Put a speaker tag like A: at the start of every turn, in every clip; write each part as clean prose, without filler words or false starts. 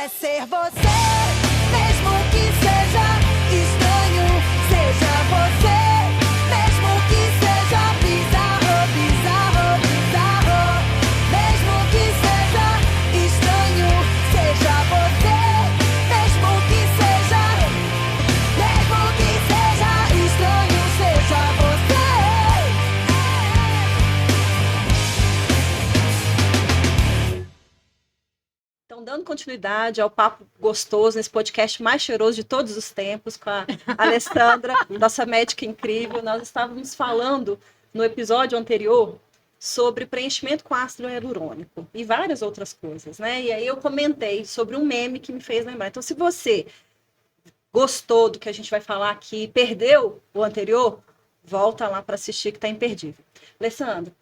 A: é ser você, mesmo que seja estranho. Seja você, mesmo que seja bizarro, bizarro, bizarro. Mesmo que seja estranho. Seja você, mesmo que seja estranho. Seja você.
B: Então, dando continuidade ao papo gostoso, nesse podcast mais cheiroso de todos os tempos, com a Alessandra, nossa médica incrível, nós estávamos falando no episódio anterior sobre preenchimento com ácido hialurônico e várias outras coisas, né? E aí eu comentei sobre um meme que me fez lembrar. Então, se você gostou do que a gente vai falar aqui, perdeu o anterior, volta lá para assistir que está imperdível. Alessandra,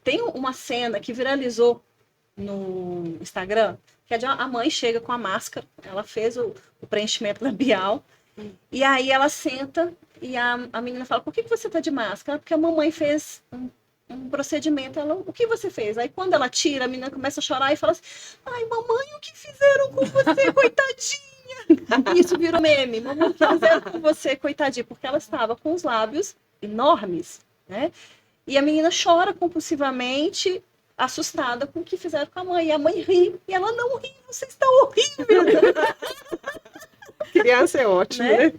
B: tem uma cena que viralizou no Instagram, que é de a mãe chega com a máscara, ela fez o preenchimento labial, e aí ela senta e a menina fala, por que você tá de máscara? Porque a mamãe fez um procedimento. Ela, o que você fez? Aí quando ela tira, a menina começa a chorar e fala assim, ai mamãe, o que fizeram com você, coitadinha? Isso virou meme, mamãe, o que fizeram com você, coitadinha? Porque ela estava com os lábios enormes, né? E a menina chora compulsivamente, assustada com o que fizeram com a mãe. E a mãe ri, e ela não ri, você está horrível.
C: Criança é ótima, né?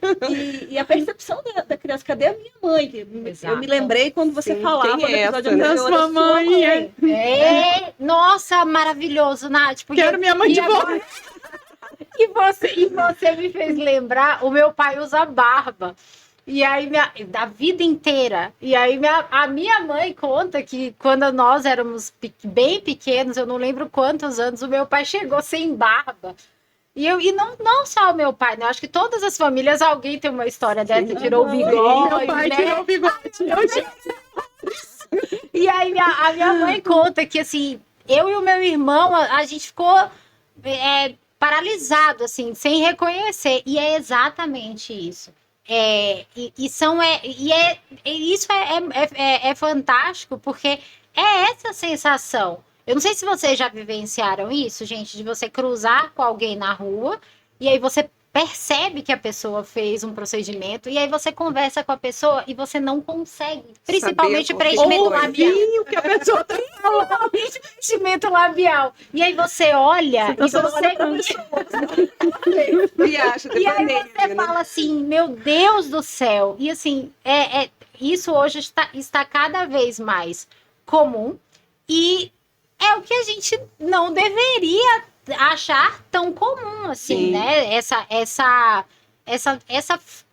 B: E a percepção da criança, cadê a minha mãe? Eu me lembrei quando você falava no episódio anterior,
D: sua mãe.
E: Nossa, maravilhoso, Nath.
D: Quero minha mãe de volta.
E: E você me fez lembrar, o meu pai usa barba. E aí, da vida inteira. E aí, a minha mãe conta que quando nós éramos bem pequenos, eu não lembro quantos anos, o meu pai chegou sem barba. E não só o meu pai, né? Eu acho que todas as famílias, alguém tem uma história dessa, tirou o bigode.
D: Meu pai tirou o bigode.
E: E aí, a minha mãe conta que, assim, eu e o meu irmão, a gente ficou paralisado, assim, sem reconhecer. E é exatamente isso. Isso é fantástico, porque é essa sensação. Eu não sei se vocês já vivenciaram isso, gente, de você cruzar com alguém na rua e aí você percebe que a pessoa fez um procedimento e aí você conversa com a pessoa e você não consegue, principalmente preenchimento labial.
D: O que a pessoa tá falando.
E: Preenchimento labial. E aí você olha e aí você fala assim, meu Deus do céu. E assim, isso hoje está cada vez mais comum e é o que a gente não deveria achar tão comum, assim, sim, né? Essa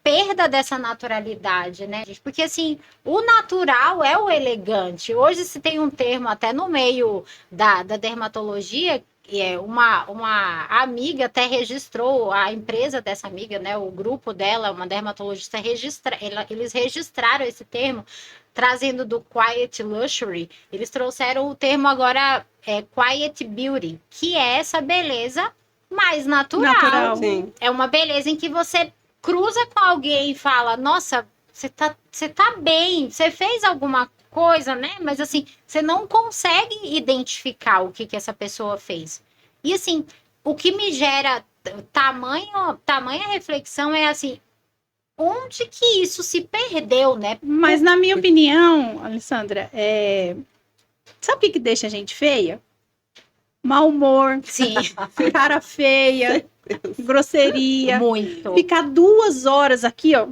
E: perda dessa naturalidade, né? Porque, assim, o natural é o elegante. Hoje se tem um termo até no meio da dermatologia, que é uma amiga até registrou, a empresa dessa amiga, né? O grupo dela, uma dermatologista, eles registraram esse termo, trazendo do Quiet Luxury, eles trouxeram o termo agora Quiet Beauty, que é essa beleza mais natural. É uma beleza em que você cruza com alguém e fala, nossa, você tá bem, você fez alguma coisa, né? Mas assim, você não consegue identificar o que essa pessoa fez. E assim, o que me gera tamanha reflexão é assim, onde que isso se perdeu, né?
D: Mas na minha opinião, Alessandra, sabe o que deixa a gente feia? Mau humor,
E: sim,
D: cara feia, grosseria.
E: Muito.
D: Ficar 2 horas aqui, ó.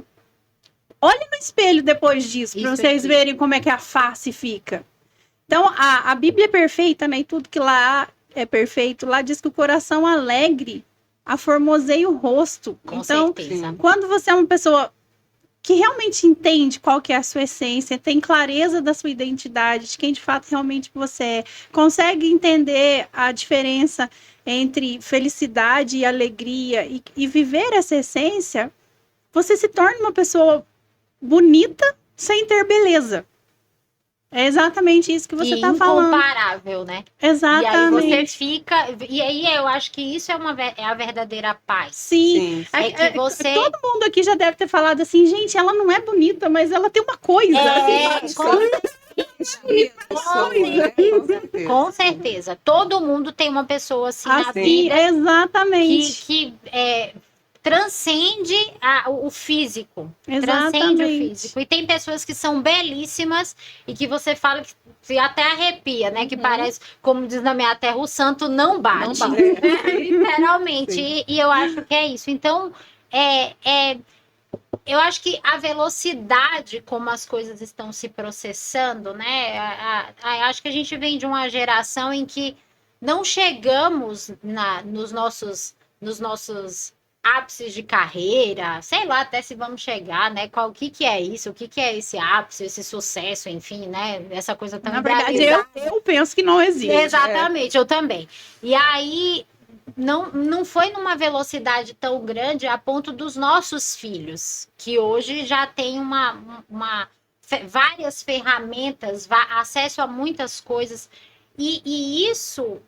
D: Olha no espelho depois disso, para vocês verem como é que a face fica. Então, a Bíblia é perfeita, né? E tudo que lá é perfeito. Lá diz que o coração alegre aformoseia o rosto.
E: Com
D: então,
E: certeza.
D: quando você é uma pessoa que realmente entende qual que é a sua essência, tem clareza da sua identidade, de quem de fato realmente você é, consegue entender a diferença entre felicidade e alegria e viver essa essência, você se torna uma pessoa bonita sem ter beleza. É exatamente isso que você está falando.
E: Incomparável, né?
D: Exatamente.
E: E aí você fica... E aí eu acho que isso é a verdadeira paz.
D: Sim.
E: É que você...
D: Todo mundo aqui já deve ter falado assim, gente, ela não é bonita, mas ela tem uma coisa.
C: Pessoas, né? Com certeza.
E: Com certeza. Todo mundo tem uma pessoa assim na
D: Assim,
E: vida
D: exatamente.
E: que transcende o físico. Transcende o
D: Exatamente.
E: físico. E tem pessoas que são belíssimas e que você fala que até arrepia, né? Que parece, como diz na minha terra, o santo não bate.
B: Não bate.
E: Literalmente.
C: Sim.
E: E eu acho que é isso. Então, eu acho que a velocidade como as coisas estão se processando, né? Acho que a gente vem de uma geração em que não chegamos nos nossos ápices de carreira, sei lá até se vamos chegar, né? O que é isso? O que é esse ápice, esse sucesso, enfim, né? Essa coisa tão
D: Na verdade,
E: idealizada.
D: eu penso que não existe.
E: Exatamente, eu também. E aí não foi numa velocidade tão grande a ponto dos nossos filhos, que hoje já tem várias ferramentas, acesso a muitas coisas. E isso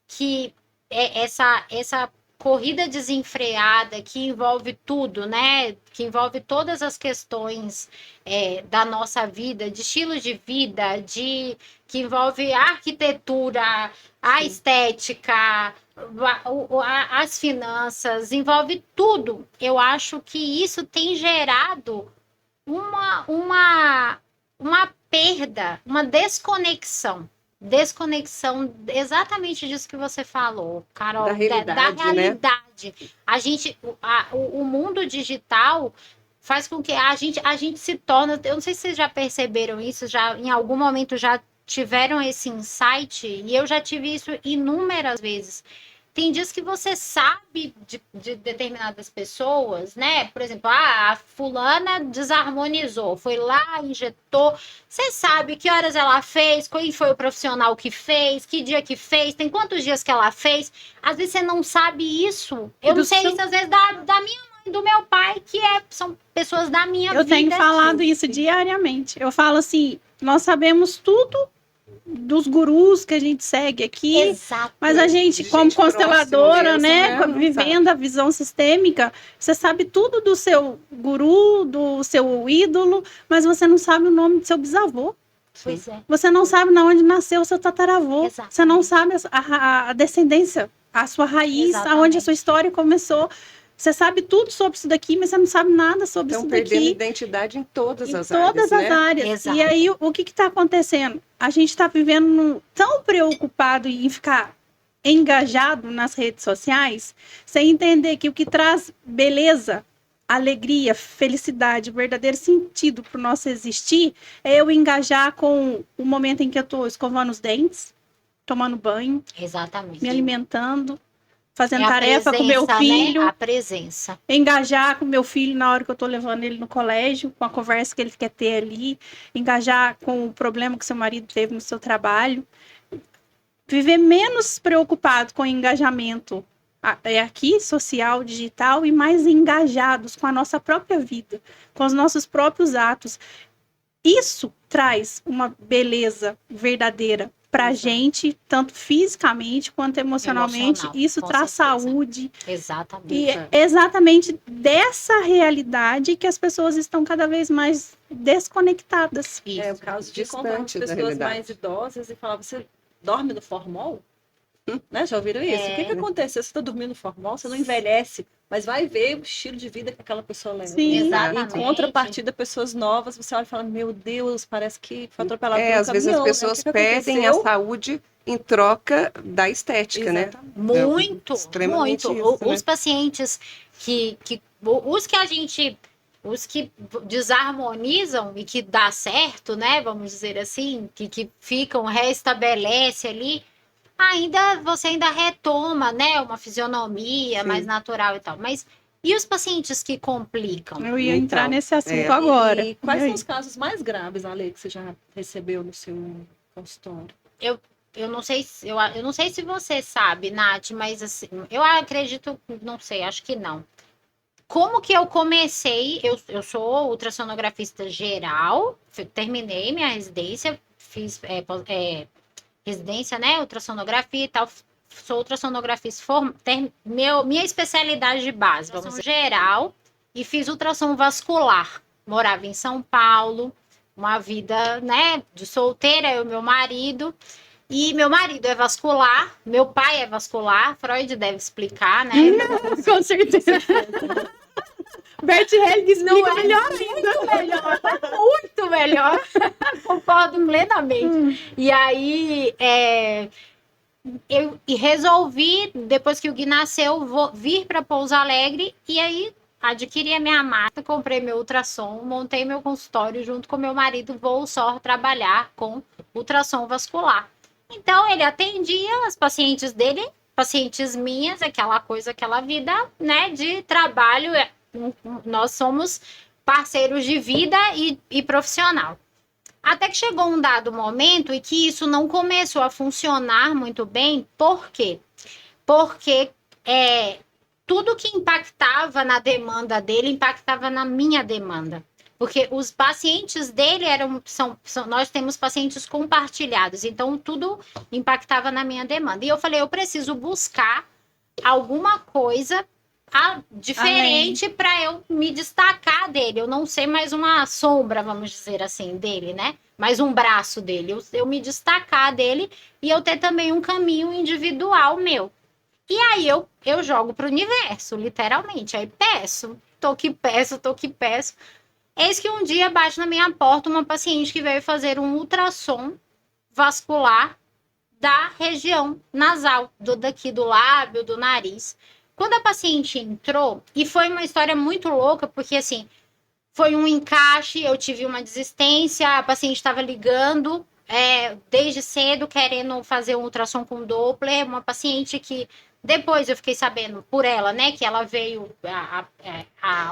E: que é essa corrida desenfreada que envolve tudo, né? Que envolve todas as questões da nossa vida, de estilo de vida, que envolve a arquitetura, a estética, as finanças, envolve tudo. Eu acho que isso tem gerado uma perda, uma desconexão exatamente disso que você falou, Carol,
C: Da realidade,
E: da realidade. O mundo digital faz com que a gente se torna, eu não sei se vocês já perceberam isso, já em algum momento já tiveram esse insight, e eu já tive isso inúmeras vezes. Tem dias que você sabe de determinadas pessoas, né? Por exemplo, a fulana desarmonizou, foi lá, injetou. Você sabe que horas ela fez, quem foi o profissional que fez, que dia que fez, tem quantos dias que ela fez. Às vezes você não sabe isso. Eu não sei isso, às vezes, da minha mãe, do meu pai, que são pessoas da minha vida.
D: Eu tenho falado isso diariamente. Eu falo assim, nós sabemos tudo dos gurus que a gente segue aqui,
E: Exato.
D: mas a gente, como
C: gente
D: consteladora,
C: próximo
D: né,
C: mesmo, não
D: vivendo a visão sistêmica, você sabe tudo do seu guru, do seu ídolo, mas você não sabe o nome do seu bisavô.
E: Pois é.
D: Você não sabe na onde nasceu o seu tataravô.
E: Exatamente.
D: Você não sabe a descendência, a sua raiz,
E: Exatamente.
D: aonde a sua história começou. Você sabe tudo sobre isso daqui, mas você não sabe nada sobre
C: Estão
D: isso
C: perdendo
D: daqui.
C: identidade em todas
D: Em
C: as
D: todas
C: áreas,
D: as
C: né?
D: áreas.
E: Exato.
D: E aí, o que está acontecendo? A gente está vivendo tão preocupado em ficar engajado nas redes sociais, sem entender que o que traz beleza, alegria, felicidade, verdadeiro sentido para o nosso existir, é eu engajar com o momento em que eu estou escovando os dentes, tomando banho,
E: Exatamente.
D: me alimentando, fazendo
E: É a
D: tarefa com meu
E: presença,
D: filho,
E: né? A presença.
D: engajar com meu filho na hora que eu estou levando ele no colégio, com a conversa que ele quer ter ali, engajar com o problema que seu marido teve no seu trabalho, viver menos preocupado com o engajamento aqui, social, digital, e mais engajados com a nossa própria vida, com os nossos próprios atos. Isso traz uma beleza verdadeira para a gente, tanto fisicamente quanto emocionalmente.
E: Emocional,
D: Isso
E: com
D: traz
E: certeza.
D: saúde.
E: Exatamente.
D: E é exatamente dessa realidade que as pessoas estão cada vez mais desconectadas.
E: Isso.
B: É o caso de encontrar
C: Distante da
B: pessoas
C: realidade.
B: mais idosas e falar, você dorme no formol? Né? Já ouviram isso? O que aconteceu? Você está dormindo no formol, você não envelhece, mas vai ver o estilo de vida que aquela pessoa leva.
D: Sim.
E: Exatamente.
B: Em contrapartida, pessoas novas, você olha e fala, meu Deus, parece que foi atropelado por um
C: Às vezes as
B: caminhão, né?
C: pessoas
B: O que
C: perdem a
B: aconteceu?
C: saúde em troca da estética, né?
B: Exatamente.
E: Muito,
C: extremamente
E: muito.
C: isso, né?
E: Os pacientes os que desarmonizam e que dá certo, né? Vamos dizer assim, que ficam, restabelece ali, você ainda retoma, né? Uma fisionomia
C: Sim.
E: mais natural e tal. Mas e os pacientes que complicam?
D: Eu ia entrar
C: Então,
D: nesse assunto
C: é.
D: agora.
B: E quais
D: E aí?
B: são os casos mais graves, Ale, que você já recebeu no seu consultório?
E: Eu não sei se você sabe, Nath, mas assim, eu acredito, não sei, acho que não. Como que eu comecei? Eu sou ultrassonografista geral, terminei minha residência, fiz residência, né? Ultrassonografia e tal. Sou ultrassonografista, minha especialidade de base, vamos dizer, geral, e fiz ultrassom vascular. Morava em São Paulo, uma vida, né, de solteira, eu e meu marido. E meu marido é vascular, meu pai é vascular, Freud deve explicar, né?
D: Com certeza. Bert Helling explica melhor ainda.
E: Muito melhor, muito melhor. Concordo plenamente. E aí, eu resolvi, depois que o Gui nasceu, vir para Pouso Alegre e aí adquiri a minha máquina, comprei meu ultrassom, montei meu consultório junto com meu marido, vou só trabalhar com ultrassom vascular. Então, ele atendia as pacientes dele, pacientes minhas, aquela coisa, aquela vida, né, de trabalho. Nós somos parceiros de vida e profissional. Até que chegou um dado momento em que isso não começou a funcionar muito bem. Por quê? Porque tudo que impactava na demanda dele impactava na minha demanda. Porque os pacientes dele nós temos pacientes compartilhados, então tudo impactava na minha demanda. E eu falei, eu preciso buscar alguma coisa diferente para eu me destacar dele. Eu não ser mais uma sombra, vamos dizer assim, dele, né? Mais um braço dele. Eu me destacar dele e eu ter também um caminho individual meu. E aí eu jogo para o universo, literalmente. Aí peço, tô que peço. Eis que um dia bate na minha porta uma paciente que veio fazer um ultrassom vascular da região nasal, daqui do lábio, do nariz. Quando a paciente entrou, e foi uma história muito louca, porque assim, foi um encaixe, eu tive uma desistência, a paciente estava ligando desde cedo, querendo fazer um ultrassom com Doppler, uma paciente que depois eu fiquei sabendo por ela, né, que ela veio,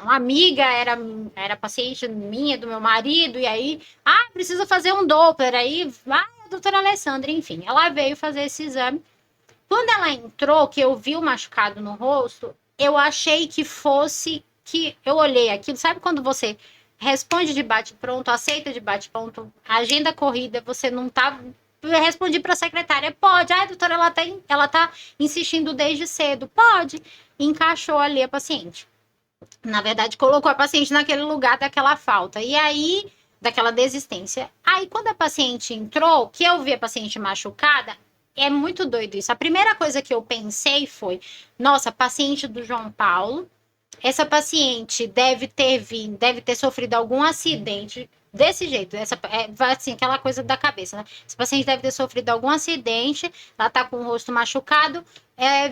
E: uma amiga era paciente minha, do meu marido, e aí, precisa fazer um Doppler, aí, a doutora Alessandra, enfim, ela veio fazer esse exame. Quando ela entrou, que eu vi o machucado no rosto, eu achei que eu olhei aquilo, sabe quando você responde de bate-pronto, aceita de bate-pronto, agenda corrida, você não tá... Eu respondi para a secretária, pode. Doutora, ela tá insistindo desde cedo. Pode. Encaixou ali a paciente. Na verdade, colocou a paciente naquele lugar daquela falta. E aí, daquela desistência. Aí, quando a paciente entrou, que eu vi a paciente machucada, é muito doido isso. A primeira coisa que eu pensei foi, nossa, paciente do João Paulo, essa paciente deve ter sofrido algum acidente desse jeito, assim, aquela coisa da cabeça, né? Esse paciente deve ter sofrido algum acidente, ela tá com o rosto machucado,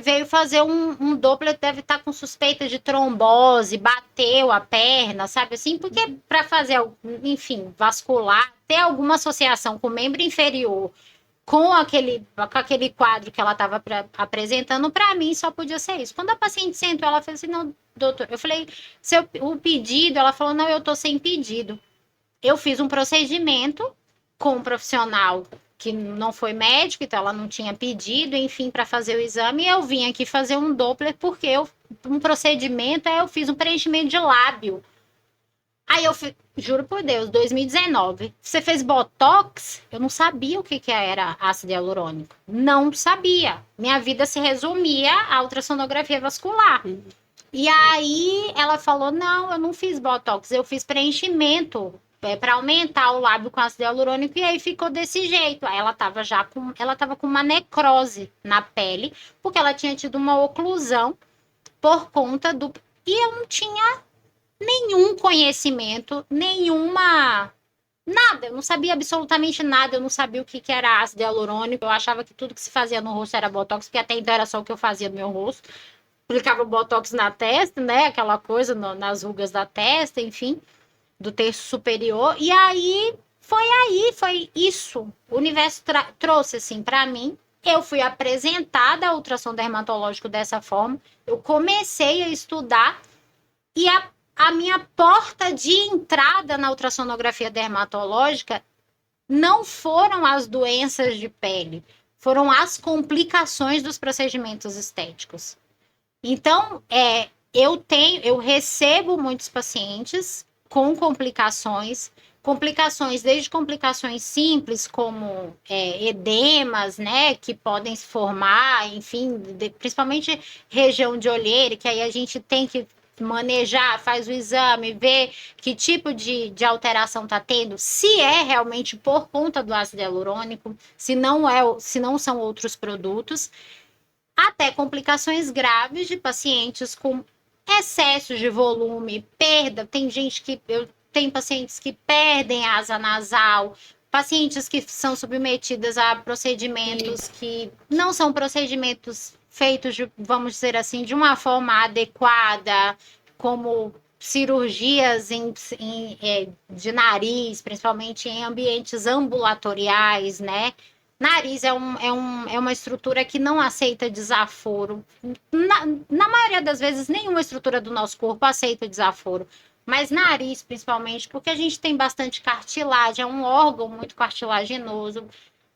E: veio fazer um Doppler, deve estar com suspeita de trombose, bateu a perna, sabe assim? Porque para fazer, enfim, vascular, ter alguma associação com o membro inferior, com aquele quadro que ela estava apresentando, para mim só podia ser isso. Quando a paciente sentou, ela fez assim, não, doutor, eu falei, o pedido, ela falou, não, eu tô sem pedido. Eu fiz um procedimento com um profissional que não foi médico, então ela não tinha pedido, enfim, para fazer o exame, e eu vim aqui fazer um Doppler, porque um procedimento, eu fiz um preenchimento de lábio. Aí eu juro por Deus, 2019, você fez Botox? Eu não sabia o que era ácido hialurônico. Não sabia. Minha vida se resumia à ultrassonografia vascular. E aí ela falou, não, eu não fiz Botox, eu fiz preenchimento para aumentar o lábio com ácido hialurônico, e aí ficou desse jeito. Aí ela estava com uma necrose na pele, porque ela tinha tido uma oclusão por conta e eu não tinha nenhum conhecimento, nada, eu não sabia absolutamente nada, eu não sabia o que era ácido hialurônico, eu achava que tudo que se fazia no rosto era Botox, porque até então era só o que eu fazia no meu rosto, aplicava Botox na testa, né, aquela coisa nas rugas da testa, enfim, do terço superior, e aí foi isso, o universo trouxe assim para mim. Eu fui apresentada ao ultrassom dermatológico dessa forma, eu comecei a estudar, e a minha porta de entrada na ultrassonografia dermatológica não foram as doenças de pele, foram as complicações dos procedimentos estéticos. Então, eu recebo muitos pacientes com complicações desde complicações simples, como edemas, né, que podem se formar, enfim, principalmente região de olheira, que aí a gente tem que manejar, faz o exame, vê que tipo de alteração está tendo, se é realmente por conta do ácido hialurônico, se não são outros produtos, até complicações graves de pacientes com excesso de volume, perda. Tem pacientes que perdem a asa nasal, pacientes que são submetidas a procedimentos que não são procedimentos feitos, vamos dizer assim, de uma forma adequada, como cirurgias de nariz, principalmente em ambientes ambulatoriais, né? Nariz é uma estrutura que não aceita desaforo. Na maioria das vezes, nenhuma estrutura do nosso corpo aceita desaforo. Mas nariz, principalmente, porque a gente tem bastante cartilagem, é um órgão muito cartilaginoso,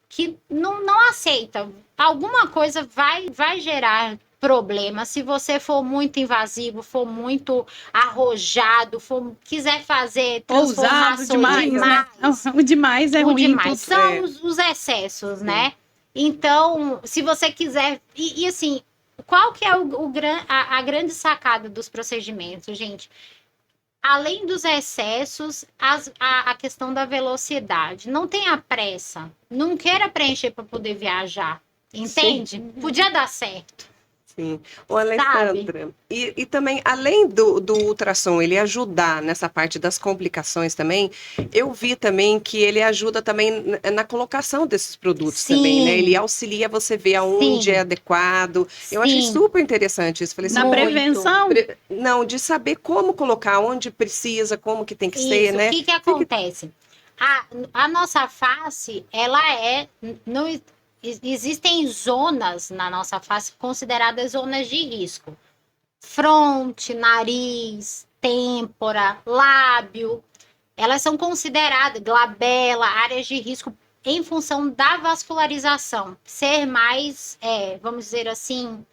E: que não aceita. Alguma coisa vai gerar problema. Se você for muito invasivo, for muito arrojado, quiser fazer transformações
D: demais, né? O demais é ruim.
E: Demais. São os excessos, né? Então, se você quiser... E assim, qual que é a grande sacada dos procedimentos, gente? Além dos excessos, a questão da velocidade. Não tenha pressa. Não queira preencher para poder viajar. Entende?
C: Sim.
E: Podia dar certo.
C: Sim. Ô, Alessandra, e também, além do ultrassom, ele ajudar nessa parte das complicações também, eu vi também que ele ajuda também na colocação desses produtos também, né? Ele auxilia você ver aonde é adequado. Eu achei super interessante isso. Falei,
D: na prevenção?
C: Não, de saber como colocar, onde precisa, como que tem que ser, né?
E: O que acontece? A nossa face, ela não existem zonas na nossa face consideradas zonas de risco. Fronte, nariz, têmpora, lábio. Elas são consideradas, glabela, áreas de risco em função da vascularização. Ser mais, vamos dizer assim,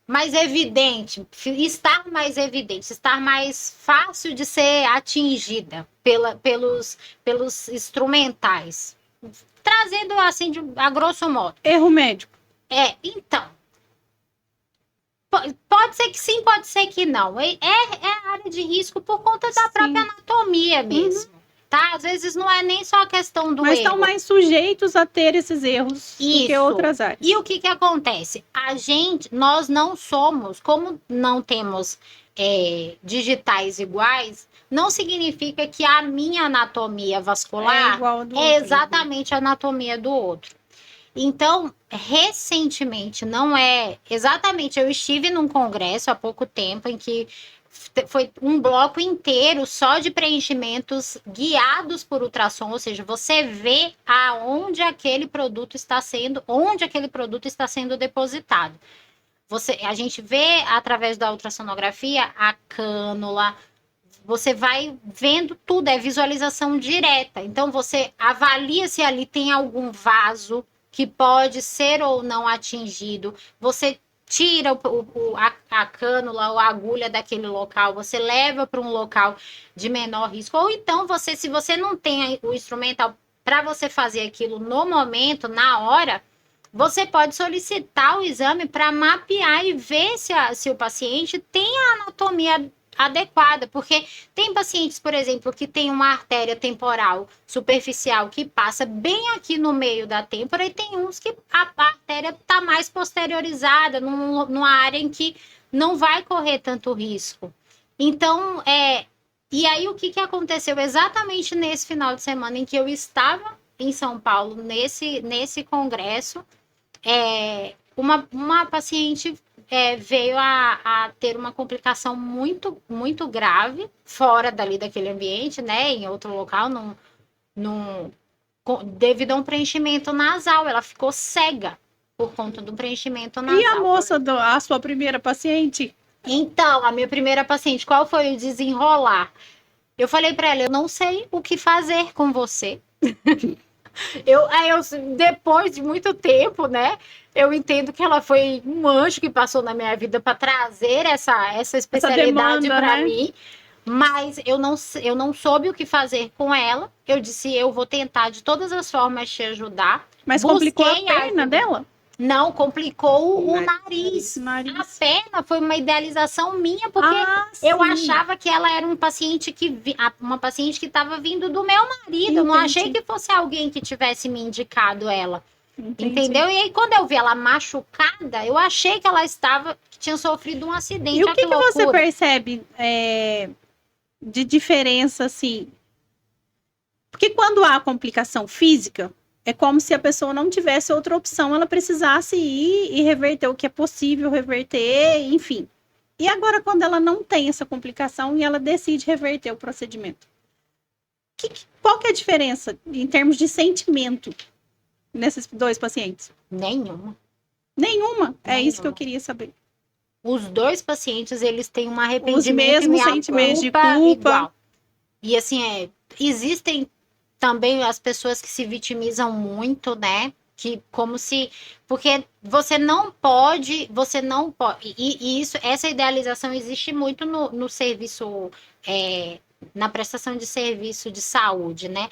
E: mais evidente, estar mais evidente, estar mais fácil de ser atingida pelos instrumentais. Trazendo assim, a grosso modo.
D: Erro médico.
E: Então. Pode ser que sim, pode ser que não. É área de risco por conta da própria anatomia mesmo. Tá? Às vezes não é nem só a questão do erro.
D: Mas estão mais sujeitos a ter esses erros do que outras áreas.
E: E o que acontece? Nós não somos, como não temos digitais iguais, não significa que a minha anatomia vascular é exatamente a anatomia do outro. Então, recentemente, não é exatamente, eu estive num congresso há pouco tempo em que foi um bloco inteiro só de preenchimentos guiados por ultrassom, ou seja, você vê onde aquele produto está sendo depositado. A gente vê através da ultrassonografia a cânula, você vai vendo tudo, é visualização direta. Então, você avalia se ali tem algum vaso que pode ser ou não atingido. Você tira a cânula ou a agulha daquele local, você leva para um local de menor risco. Ou então, se você não tem o instrumental para você fazer aquilo no momento, na hora, você pode solicitar o exame para mapear e ver se o paciente tem a anatomia adequada, porque tem pacientes, por exemplo, que tem uma artéria temporal superficial que passa bem aqui no meio da têmpora, e tem uns que a artéria está mais posteriorizada, numa área em que não vai correr tanto risco. Então, e aí o que aconteceu exatamente nesse final de semana em que eu estava em São Paulo, nesse congresso, uma paciente veio a ter uma complicação muito, muito grave, fora daquele ambiente, né, em outro local, devido a um preenchimento nasal. Ela ficou cega por conta do preenchimento nasal.
D: E a moça, a sua primeira paciente?
E: Então, a minha primeira paciente, qual foi o desenrolar? Eu falei para ela, eu não sei o que fazer com você. Depois de muito tempo, né, eu entendo que ela foi um anjo que passou na minha vida para trazer essa especialidade para mim, mas eu não soube o que fazer com ela. Eu disse, eu vou tentar de todas as formas te ajudar.
D: Mas complicou a perna dela?
E: Não, complicou o
C: O
E: nariz.
D: Nariz.
E: A perna foi uma idealização minha, porque eu
D: sim.
E: achava que ela era um paciente uma paciente que estava vindo do meu marido. Eu não
D: Entendi.
E: achei que fosse alguém que tivesse me indicado ela.
D: Entendi.
E: Entendeu? E aí, quando eu vi ela machucada, eu achei que ela que tinha sofrido um acidente.
D: E o
E: Olha
D: que você
E: loucura.
D: percebe de diferença, assim? Porque quando há complicação física, é como se a pessoa não tivesse outra opção, ela precisasse ir e reverter o que é possível reverter, enfim. E agora, quando ela não tem essa complicação e ela decide reverter o procedimento, qual que é a diferença em termos de sentimento nesses dois pacientes?
E: Nenhuma.
D: Nenhuma. É isso que eu
E: Nenhuma.
D: queria saber.
E: Os dois pacientes, eles têm um arrependimento
D: Os mesmos
E: e a
D: sentimentos de
E: culpa
D: culpa.
E: igual. E assim, existem também as pessoas que se vitimizam muito, né? Que como se... Porque você não pode... E isso, essa idealização existe muito no serviço... na prestação de serviço de saúde, né?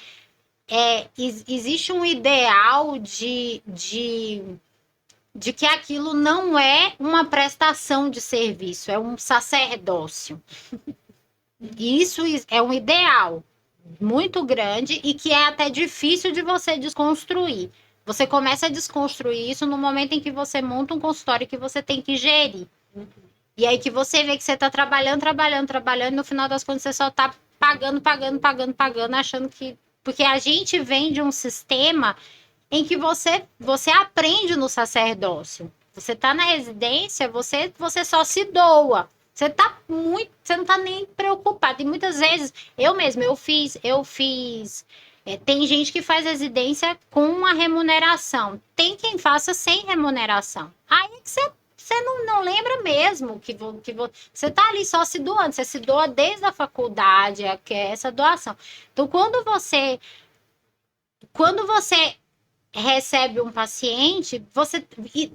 E: Existe um ideal de que aquilo não é uma prestação de serviço, é um sacerdócio. E isso é um ideal muito grande e que é até difícil de você desconstruir. Você começa a desconstruir isso no momento em que você monta um consultório que você tem que gerir. E aí que você vê que você está trabalhando, e no final das contas você só está pagando, achando que... Porque a gente vem de um sistema em que você aprende no sacerdócio. Você está na residência, você só se doa. Você não está nem preocupado. E muitas vezes, eu fiz. Tem gente que faz residência com uma remuneração. Tem quem faça sem remuneração. Aí que você não lembra mesmo que você está ali só se doando. Você se doa desde a faculdade, que é essa doação. Então, quando você recebe um paciente,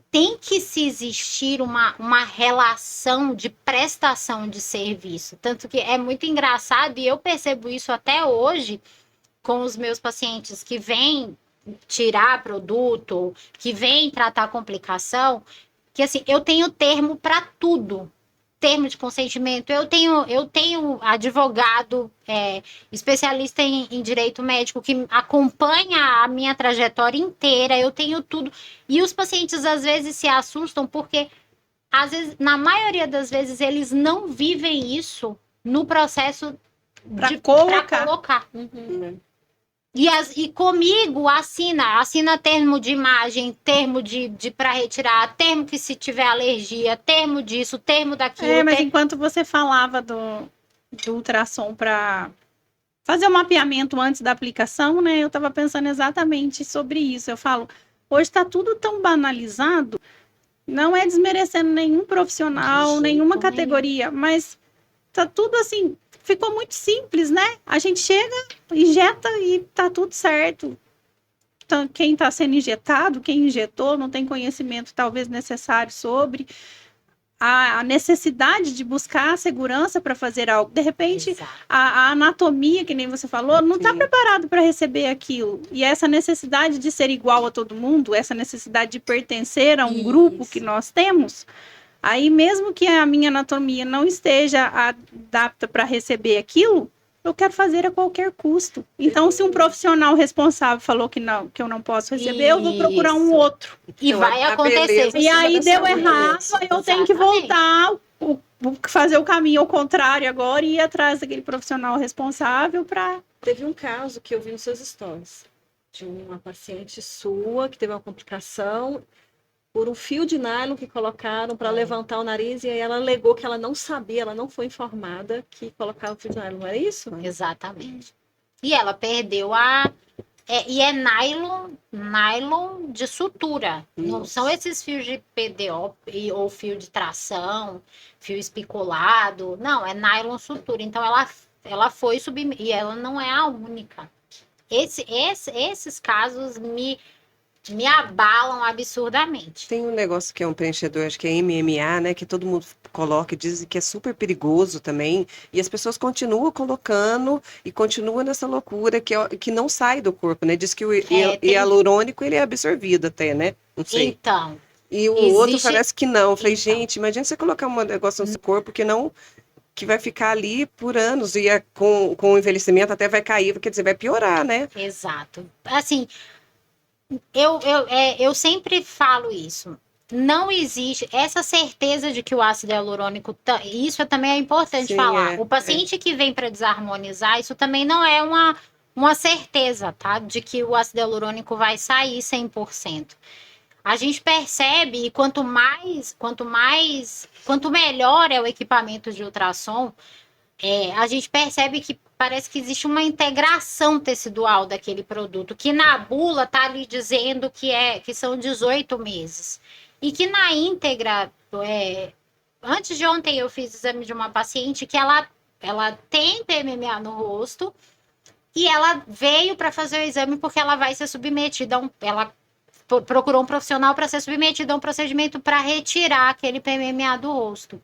E: tem que se existir uma relação de prestação de serviço. Tanto que é muito engraçado, e eu percebo isso até hoje com os meus pacientes que vêm tirar produto, que vêm tratar complicação, que assim, eu tenho termo para tudo. Termo de consentimento, eu tenho advogado especialista em direito médico que acompanha a minha trajetória inteira, eu tenho tudo. E os pacientes às vezes se assustam porque, às vezes, na maioria das vezes, eles não vivem isso no processo
D: Para
E: para
D: colocar.
E: colocar. E comigo assina termo de imagem, termo de para retirar, termo que se tiver alergia, termo disso, termo daquilo.
D: Mas enquanto você falava do ultrassom para fazer o mapeamento antes da aplicação, né? Eu estava pensando exatamente sobre isso. Eu falo, hoje está tudo tão banalizado, não é desmerecendo nenhum profissional, nenhuma categoria, mas tá tudo assim, ficou muito simples, né? A gente chega, injeta e tá tudo certo. Então, quem está sendo injetado, quem injetou, não tem conhecimento talvez necessário sobre a necessidade de buscar a segurança para fazer algo. De repente, a anatomia, que nem você falou, não está preparado para receber aquilo. E essa necessidade de ser igual a todo mundo, essa necessidade de pertencer a um grupo que nós temos, aí mesmo que a minha anatomia não esteja adapta para receber aquilo, eu quero fazer a qualquer custo. Então, se um profissional responsável falou que eu não posso receber, eu vou procurar um outro.
E: E
C: Então,
E: vai
C: a
E: acontecer.
C: beleza
D: E aí deu
C: saúde.
D: errado, aí eu tenho que
E: Exatamente.
D: voltar, fazer o caminho ao contrário agora e ir atrás daquele profissional responsável para...
B: Teve um caso que eu vi nos seus stories, de uma paciente sua que teve uma complicação por um fio de nylon que colocaram para levantar o nariz, e aí ela alegou que ela não sabia, ela não foi informada que colocava o fio de nylon, não era isso?
E: Exatamente. E ela perdeu e é nylon de sutura. Não são esses fios de PDO ou fio de tração, fio especulado. Não, é nylon sutura. Então ela foi submetida. E ela não é a única. Esses casos me abalam absurdamente.
C: Tem um negócio que é um preenchedor, acho que é MMA, né? Que todo mundo coloca e diz que é super perigoso também. E as pessoas continuam colocando e continuam nessa loucura que não sai do corpo, né? Diz que o hialurônico ele é absorvido até, né? Não sei.
E: Então,
C: E o outro
E: Existe-
C: parece que não. Eu falei,
E: Então.
C: gente, imagina você colocar um negócio no seu corpo que vai ficar ali por anos e com o envelhecimento até vai cair, quer dizer, vai piorar, né?
E: Exato. Assim, eu sempre falo isso. Não existe essa certeza de que o ácido hialurônico. Isso também é importante
C: Sim,
E: falar.
C: é,
E: O paciente que vem para desarmonizar, isso também não é uma certeza, tá? De que o ácido hialurônico vai sair 100%. A gente percebe, e quanto melhor é o equipamento de ultrassom, a gente percebe que parece que existe uma integração tecidual daquele produto, que na bula está ali dizendo que são 18 meses. E que na íntegra, antes de ontem eu fiz exame de uma paciente que ela tem PMMA no rosto e ela veio para fazer o exame porque ela vai ser submetida ela procurou um profissional para ser submetida a um procedimento para retirar aquele PMMA do rosto.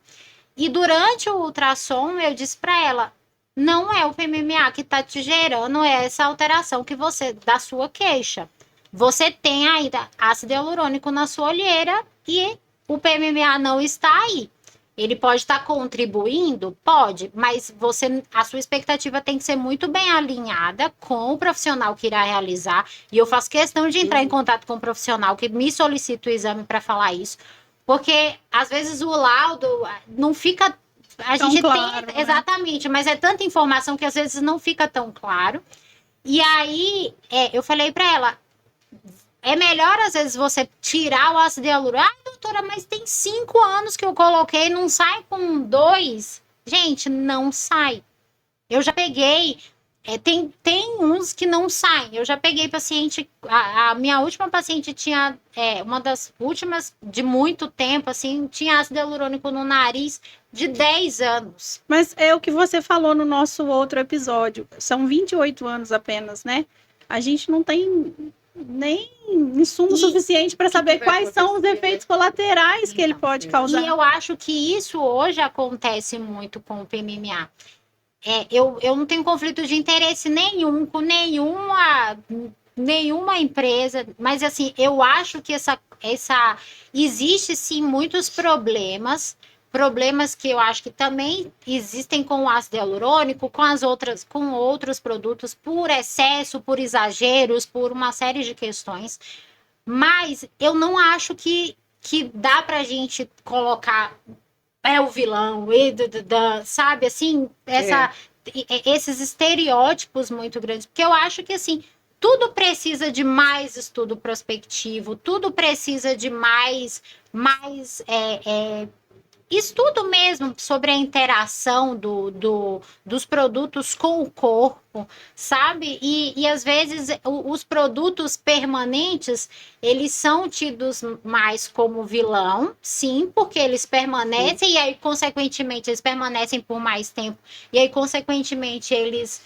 E: E durante o ultrassom, eu disse para ela, não é o PMMA que está te gerando essa alteração da sua queixa. Você tem ainda ácido hialurônico na sua olheira e o PMMA não está aí. Ele pode estar contribuindo? Pode, mas a sua expectativa tem que ser muito bem alinhada com o profissional que irá realizar. E eu faço questão de entrar em contato com o profissional que me solicita o exame para falar isso. Porque, às vezes, o laudo não fica... A
D: Tão
E: gente
D: claro,
E: tem...
D: né?
E: Exatamente, mas é tanta informação que, às vezes, não fica tão claro. E aí, eu falei para ela... É melhor, às vezes, você tirar o ácido hialurônico. Ah, doutora, mas tem 5 anos que eu coloquei, não sai com 2. Gente, não sai. Eu já peguei... tem uns que não saem. Eu já peguei paciente... A minha última paciente tinha... uma das últimas de muito tempo, assim, tinha ácido hialurônico no nariz de 10 anos.
D: Mas é o que você falou no nosso outro episódio. São 28 anos apenas, né? A gente não tem nem insumo suficiente para saber
C: vai
D: quais são os
C: acontecer,
D: efeitos colaterais que ele
E: Então,
D: pode causar.
E: E eu acho que isso hoje acontece muito com o PMMA. Eu não tenho conflito de interesse nenhum com nenhuma empresa, mas assim, eu acho que existe sim muitos problemas que eu acho que também existem com o ácido hialurônico, com outros produtos, por excesso, por exageros, por uma série de questões. Mas eu não acho que dá pra gente colocar o vilão, sabe, assim, esses estereótipos muito grandes, porque eu acho que, assim, tudo precisa de mais estudo prospectivo, tudo precisa de mais estudo mesmo sobre a interação dos produtos com o corpo, sabe? E às vezes os produtos permanentes, eles são tidos mais como vilão, sim, porque eles permanecem e aí, consequentemente, eles permanecem por mais tempo. E aí, consequentemente, eles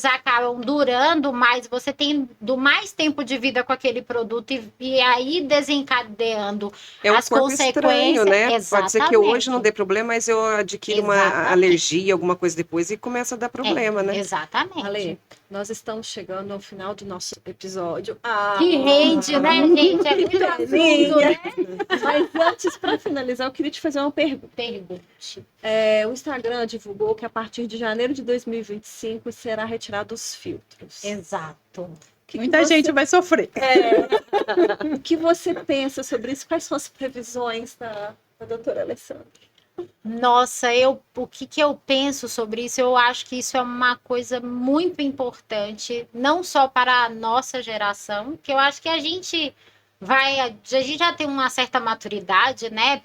E: acabam durando mais, você tem mais tempo de vida com aquele produto e aí desencadeando
C: É um
E: as
C: corpo
E: consequências.
C: estranho, né? Pode ser que hoje
E: Exatamente.
C: não dê problema, mas eu adquiro uma
E: Exatamente.
C: alergia, alguma coisa depois e começa a dar problema, né?
E: Exatamente.
B: Ale, nós estamos chegando ao final do nosso episódio.
E: Que rende, né, gente? É muito assunto, né?
B: Mas antes, para finalizar, eu queria te fazer uma pergunta.
E: Pergunte.
B: O Instagram divulgou que a partir de janeiro de 2025 será retirado os filtros.
E: Exato.
D: Muita gente vai sofrer.
B: O que você pensa sobre isso? Quais são as previsões da doutora Alessandra?
E: Nossa, o que eu penso sobre isso? Eu acho que isso é uma coisa muito importante, não só para a nossa geração, que eu acho que a gente já tem uma certa maturidade, né,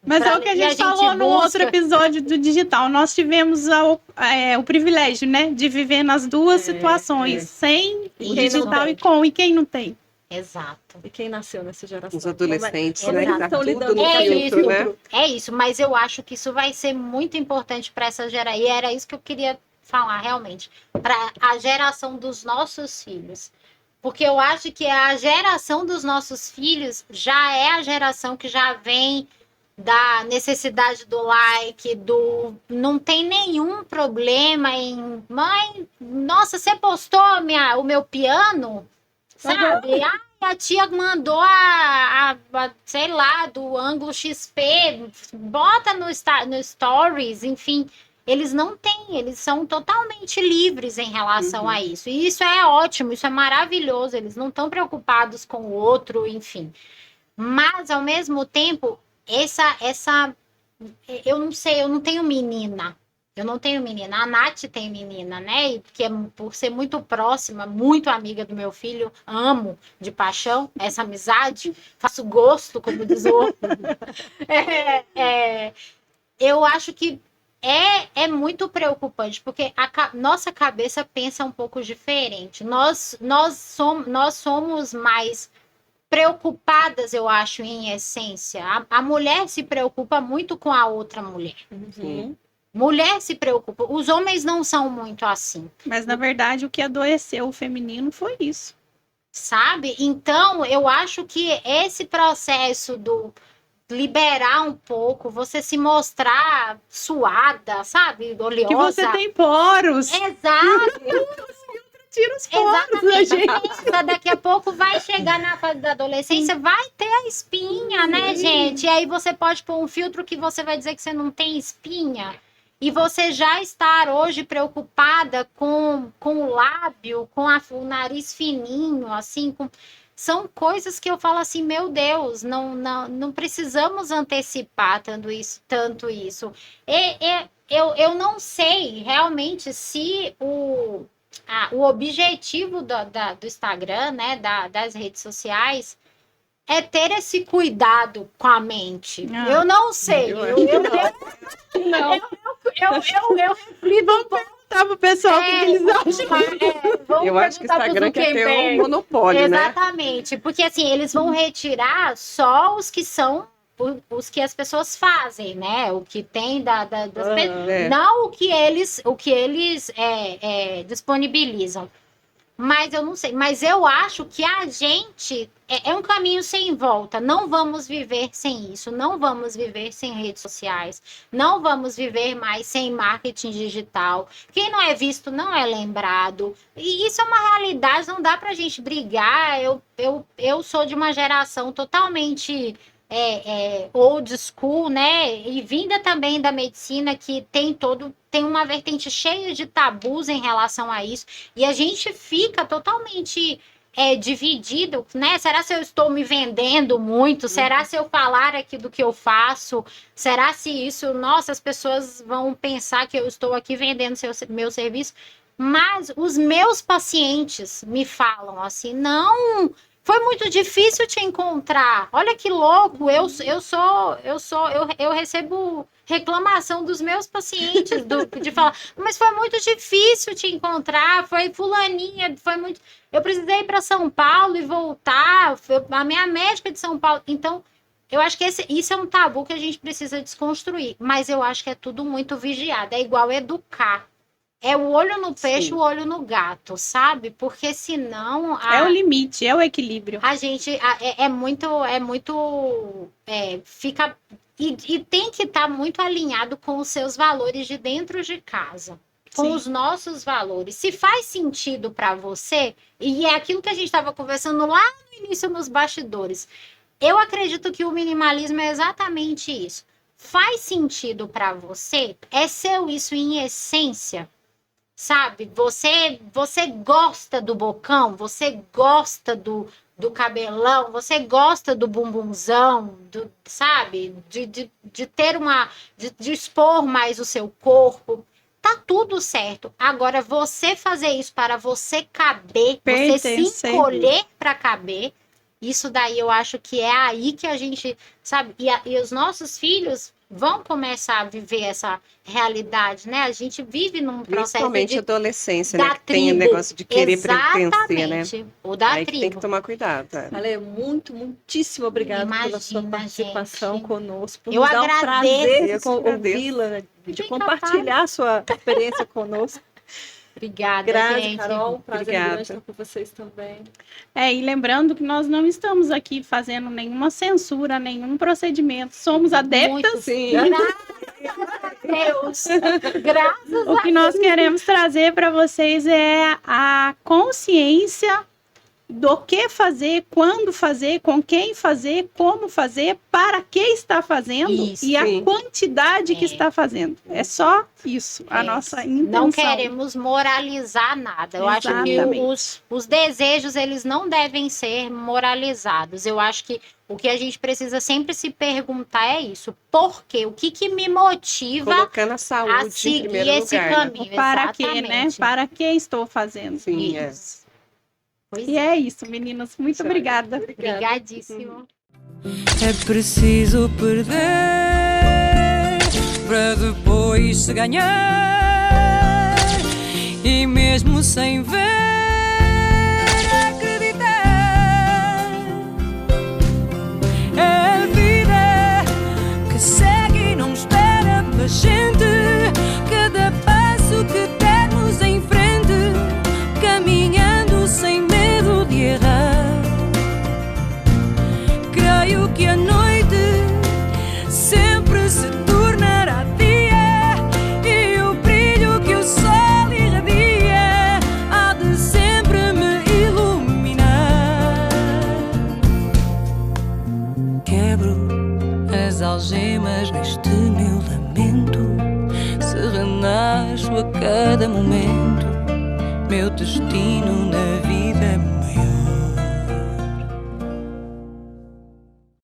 D: Mas é o que a gente falou no outro episódio do digital. Nós tivemos o privilégio, né, de viver nas duas situações, sem o digital e quem não tem.
E: Exato.
B: E quem nasceu nessa geração?
C: Os adolescentes,
B: Como
C: né?
B: eles
C: Que tá
B: estão
C: tudo
B: lidando
C: no
B: com
C: filtro, né?
E: É isso, mas eu acho que isso vai ser muito importante para essa geração. E era isso que eu queria falar realmente, para a geração dos nossos filhos. Porque eu acho que a geração dos nossos filhos já é a geração que já vem da necessidade do like, não tem nenhum problema em... Mãe, nossa, você postou o meu piano? Sabe? Ai, a tia mandou sei lá, do ângulo XP, bota no Stories, enfim. Eles não têm, eles são totalmente livres em relação a isso. E isso é ótimo, isso é maravilhoso. Eles não estão preocupados com o outro, enfim. Mas, ao mesmo tempo, eu não sei, eu não tenho menina. Eu não tenho menina. A Nath tem menina, né? E que por ser muito próxima, muito amiga do meu filho, amo de paixão essa amizade, faço gosto, como diz o outro. Eu acho que é muito preocupante, porque nossa cabeça pensa um pouco diferente. Nós somos mais preocupadas, eu acho, em essência. A mulher se preocupa muito com a outra mulher.
B: Sim.
E: Mulher se preocupa. Os homens não são muito assim.
D: Mas, na verdade, o que adoeceu o feminino foi isso.
E: Sabe? Então, eu acho que esse processo do liberar um pouco, você se mostrar suada, sabe? Oleosa.
D: Que você tem poros.
E: Exato.
D: Tira os poros da gente.
E: Exatamente. Daqui a pouco vai chegar na fase da adolescência, vai ter a espinha, né, gente? E aí você pode pôr um filtro que você vai dizer que você não tem espinha. E você já estar hoje preocupada com o lábio, com o nariz fininho, assim, são coisas que eu falo assim, meu Deus, não precisamos antecipar tanto isso. Eu não sei realmente se o objetivo do Instagram, né, das redes sociais, é ter esse cuidado com a mente. Eu não sei. Eu reflito um pouco.
D: Tá pro pessoal o que eles acham.
C: Eu acho que o Instagram quer ter um monopólio, né?
E: Exatamente. Porque assim, eles vão retirar só os que são os que as pessoas fazem, né? O que tem das não o que eles disponibilizam. Mas eu não sei. Mas eu acho que a gente é um caminho sem volta. Não vamos viver sem isso. Não vamos viver sem redes sociais. Não vamos viver mais sem marketing digital. Quem não é visto não é lembrado. E isso é uma realidade. Não dá pra gente brigar. Eu sou de uma geração totalmente old school, né? E vinda também da medicina, que tem uma vertente cheia de tabus em relação a isso, e a gente fica totalmente dividido, né? Será se eu estou me vendendo muito? Será se eu falar aqui do que eu faço? Será se isso, nossa, as pessoas vão pensar que eu estou aqui vendendo meu serviço? Mas os meus pacientes me falam assim, não, foi muito difícil te encontrar. Olha que louco, eu recebo reclamação dos meus pacientes de falar, mas foi muito difícil te encontrar, foi fulaninha, foi muito. Eu precisei ir para São Paulo e voltar, a minha médica de São Paulo. Então, eu acho que isso é um tabu que a gente precisa desconstruir, mas eu acho que é tudo muito vigiado, é igual educar. É o olho no peixe, o olho no gato, sabe? Porque senão...
D: É o limite, é o equilíbrio.
E: A gente fica... E tem que estar muito alinhado com os seus valores de dentro de casa. Com os nossos valores. Se faz sentido para você, e é aquilo que a gente estava conversando lá no início nos bastidores. Eu acredito que o minimalismo é exatamente isso. Faz sentido para você? É seu isso em essência? Sabe, você gosta do bocão, você gosta do cabelão, você gosta do bumbumzão, sabe, de ter de expor mais o seu corpo, tá tudo certo. Agora, você fazer isso para você caber, você se encolher para caber, isso daí eu acho que é aí que a gente, sabe, e os nossos filhos vão começar a viver essa realidade, né? A gente vive num processo
C: principalmente
E: de
C: adolescência,
E: da
C: né? Que
E: tribo.
C: tem o negócio de querer pertencer, né?
E: O da
C: Aí
E: tribo.
C: tem que tomar cuidado.
B: Ale, muitíssimo obrigada pela sua
E: Imagina,
B: participação
E: gente.
B: conosco. Por
E: Eu
B: nos dar um
E: agradeço.
B: prazer ouvi-la, né, de compartilhar a sua experiência conosco.
E: Obrigada,
B: Grazi,
E: gente.
B: Carol, prazer
C: Obrigada.
B: grande estar com vocês também.
D: E lembrando que nós não estamos aqui fazendo nenhuma censura, nenhum procedimento. Somos adeptas.
C: Sim.
E: Graças a Deus. Graças
D: O que nós queremos trazer para vocês é a consciência do que fazer, quando fazer, com quem fazer, como fazer, para que está fazendo
E: Isso,
D: e a
C: sim.
D: quantidade que
E: É.
D: está fazendo. É só isso, a
E: É.
D: nossa intenção.
E: Não queremos moralizar nada. Eu acho que
D: Exatamente.
E: os desejos, eles não devem ser moralizados. Eu acho que o que a gente precisa sempre se perguntar é isso. Por quê? O que me motiva
C: Colocando a
E: a
C: saúde em
E: seguir
C: primeiro
E: esse
C: lugar. Né?
E: caminho?
D: Para quê, né?
E: Exatamente.
D: Para que estou fazendo?
C: Sim, é.
E: Isso. Pois
D: E é isso, meninas. Muito
C: Joia.
D: obrigada.
E: Obrigadíssimo.
A: É preciso perder para depois se ganhar, e mesmo sem ver, acreditar. É a vida que segue e não espera pela gente. Cada passo que dermos em frente, caminhando sem medo de errar. Creio que a noite sempre se tornará dia, e o brilho que o sol irradia há de sempre me iluminar. Quebro as algemas deste meu lamento, se renasço a cada momento, meu destino na vida é maior.